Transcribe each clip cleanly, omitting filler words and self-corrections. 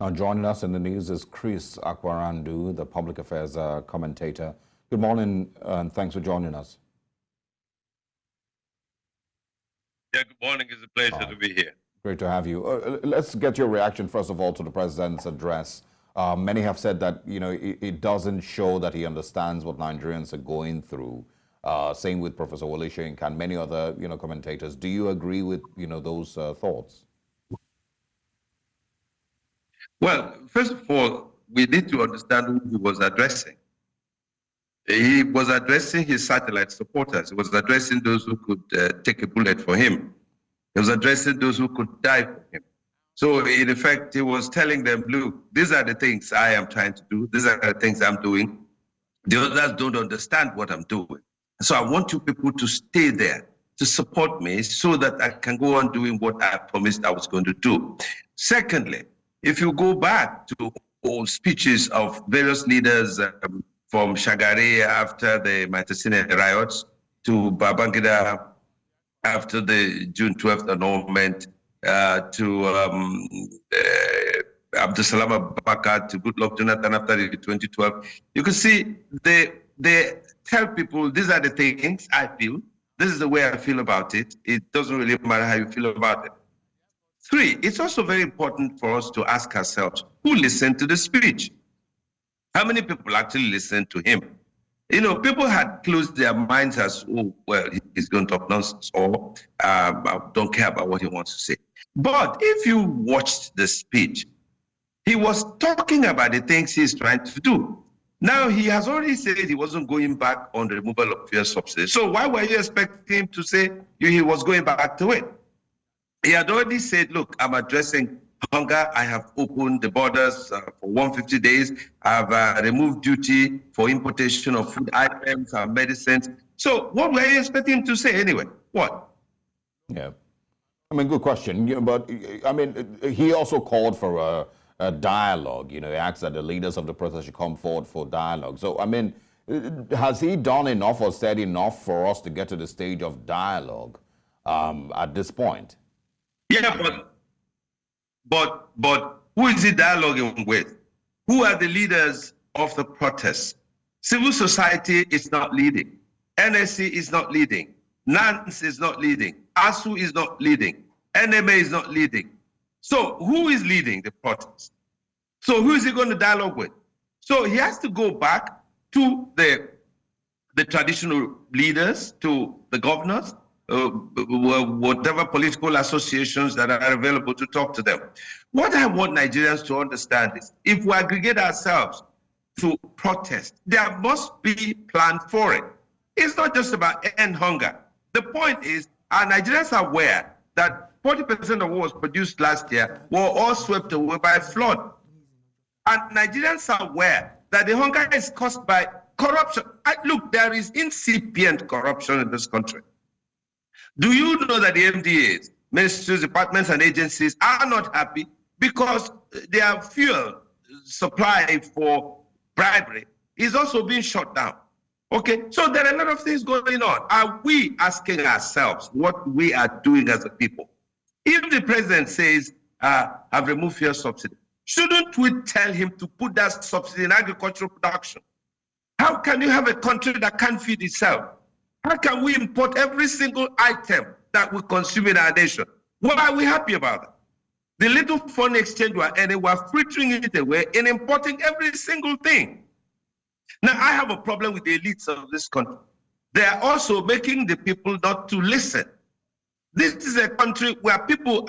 Now, joining us in the news is Chris Akwarandu, the public affairs commentator. Good morning, and thanks for joining us. Yeah, good morning. It's a pleasure to be here. Great to have you. Let's get your reaction, first of all, to the president's address. Many have said that, it doesn't show that he understands what Nigerians are going through. Same with Professor Wole Soyinka and many other, commentators. Do you agree with, those thoughts? Well, first of all, we need to understand who he was addressing. He was addressing his satellite supporters. He was addressing those who could take a bullet for him. He was addressing those who could die for him. So, in effect, he was telling them, look, these are the things I am trying to do. These are the things I'm doing. The others don't understand what I'm doing. So I want you people to stay there, to support me so that I can go on doing what I promised I was going to do. Secondly, if you go back to old speeches of various leaders from Shagari after the Matasine riots to Babangida after the June 12th annulment, to Abdusalam Abubakar, to Goodluck Jonathan after the 2012, you can see they tell people these are the things I feel, this is the way I feel about it. It doesn't really matter how you feel about it. 3, it's also very important for us to ask ourselves, who listened to the speech? How many people actually listened to him? People had closed their minds as, oh, well, he's going to talk nonsense, or I don't care about what he wants to say. But if you watched the speech, he was talking about the things he's trying to do. Now, he has already said he wasn't going back on the removal of fuel subsidy. So why were you expecting him to say he was going back to it? He had already said, look, I'm addressing hunger. I have opened the borders for 150 days. I've removed duty for importation of food items and medicines. So what were you expecting him to say anyway? What? Yeah. Good question. But, he also called for a dialogue. He asked that the leaders of the protest should come forward for dialogue. So, has he done enough or said enough for us to get to the stage of dialogue at this point? Yeah, but who is he dialoguing with? Who are the leaders of the protests? Civil society is not leading. NSC is not leading. NANS is not leading. ASU is not leading. NMA is not leading. So who is leading the protest? So who is he going to dialogue with? So he has to go back to the traditional leaders, to the governors, whatever political associations that are available to talk to them. What I want Nigerians to understand is, if we aggregate ourselves to protest, there must be plan for it. It's not just about end hunger. The point is, are Nigerians aware that 40% of what was produced last year were all swept away by flood? And Nigerians are aware that the hunger is caused by corruption. Look, there is incipient corruption in this country. Do you know that the MDAs, ministries, departments, and agencies are not happy because their fuel supply for bribery is also being shut down? Okay, so there are a lot of things going on. Are we asking ourselves what we are doing as a people? If the president says, I've removed fuel subsidy, shouldn't we tell him to put that subsidy in agricultural production? How can you have a country that can't feed itself? How can we import every single item that we consume in our nation? What are we happy about that? The little foreign exchange we're earning, we're frittering it away in importing every single thing. Now, I have a problem with the elites of this country. They are also making the people not to listen. This is a country where people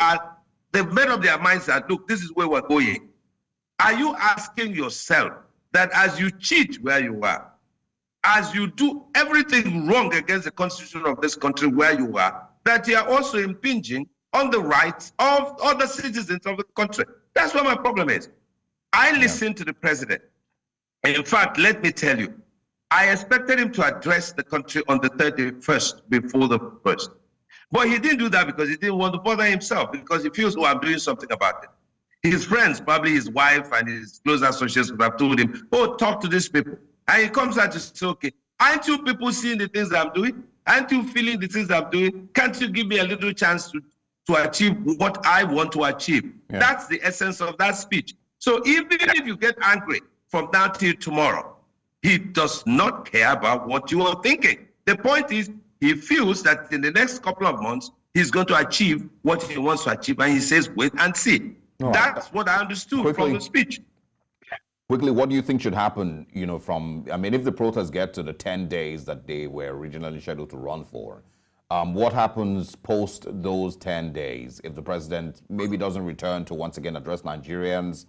they've made up their minds that, look, this is where we're going. Are you asking yourself that as you cheat where you are, as you do everything wrong against the constitution of this country where you are, that you are also impinging on the rights of other citizens of the country? That's what my problem is. I listened to the president. In fact, let me tell you, I expected him to address the country on the 31st before the 1st. But he didn't do that because he didn't want to bother himself, because he feels, oh, I'm doing something about it. His friends, probably his wife and his close associates would have told him, oh, talk to these people. And he comes out to say, okay, aren't you people seeing the things I'm doing? Aren't you feeling the things I'm doing? Can't you give me a little chance to achieve what I want to achieve? Yeah. That's the essence of that speech. So even if you get angry from now till tomorrow, he does not care about what you are thinking. The point is, he feels that in the next couple of months, he's going to achieve what he wants to achieve, and he says, wait and see. All That's what I understood from the speech. Quickly, what do you think should happen, I mean, if the protests get to the 10 days that they were originally scheduled to run for, what happens post those 10 days if the president maybe doesn't return to once again address Nigerians,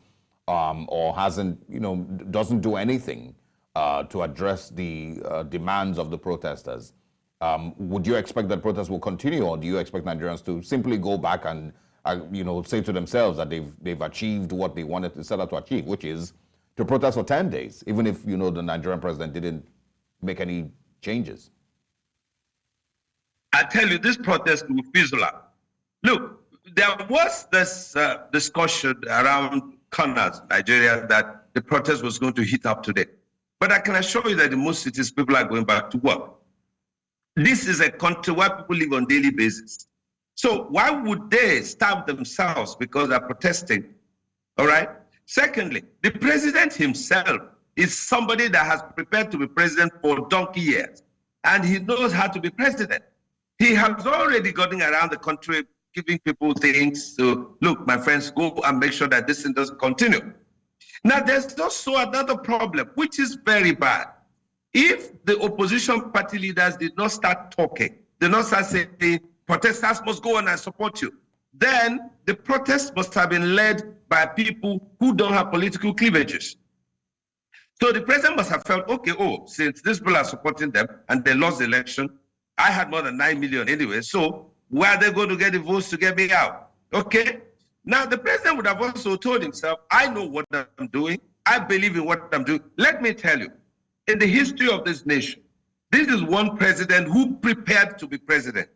or doesn't do anything to address the demands of the protesters? Would you expect that protests will continue, or do you expect Nigerians to simply go back and say to themselves that they've achieved what they wanted to set out to achieve, which is to protest for 10 days, even if the Nigerian president didn't make any changes? I tell you, this protest will fizzle out. Look, there was this discussion around corners, Nigeria, that the protest was going to heat up today. But I can assure you that in most cities, people are going back to work. This is a country where people live on a daily basis. So why would they starve themselves because they're protesting? All right? Secondly, the president himself is somebody that has prepared to be president for donkey years, and he knows how to be president. He has already gotten around the country giving people things. So, look, my friends, go and make sure that this thing doesn't continue. Now, there's also another problem, which is very bad. If the opposition party leaders did not start talking, did not start saying, protesters must go on and support you, then the protest must have been led by people who don't have political cleavages. So the president must have felt, okay, since these people are supporting them and they lost the election, I had more than 9 million anyway, so where are they going to get the votes to get me out? Okay? Now, the president would have also told himself, I know what I'm doing. I believe in what I'm doing. Let me tell you, in the history of this nation, this is one president who prepared to be president.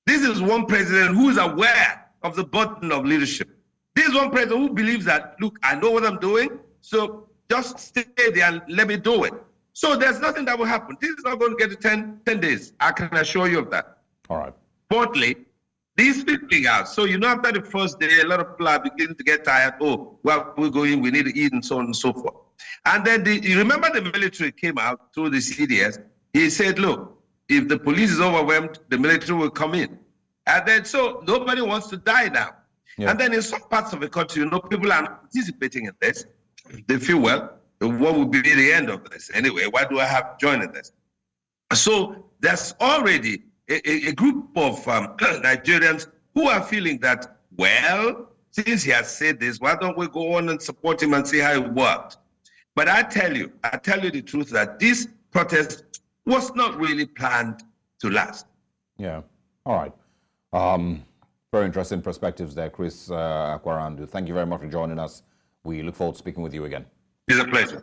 This is one president who is aware of the burden of leadership. This is one president who believes that, look, I know what I'm doing, so just stay there and let me do it. So there's nothing that will happen. This is not going to get to 10 days. I can assure you of that. All right. Fourthly, these flipping out. So, after the first day, a lot of people are beginning to get tired. We're going, we need to eat, and so on and so forth. And then you remember the military came out through the CDS. He said, look, if the police is overwhelmed, the military will come in. And then, so nobody wants to die now. Yeah. And then in some parts of the country, people are not participating in this. They feel, well, what would be the end of this? Anyway, why do I have to join in this? So there's already a group of Nigerians who are feeling that, well, since he has said this, why don't we go on and support him and see how it works? But I tell you the truth that this protest was not really planned to last. Yeah. All right. Very interesting perspectives there, Chris Akwarandu. Thank you very much for joining us. We look forward to speaking with you again. It's a pleasure.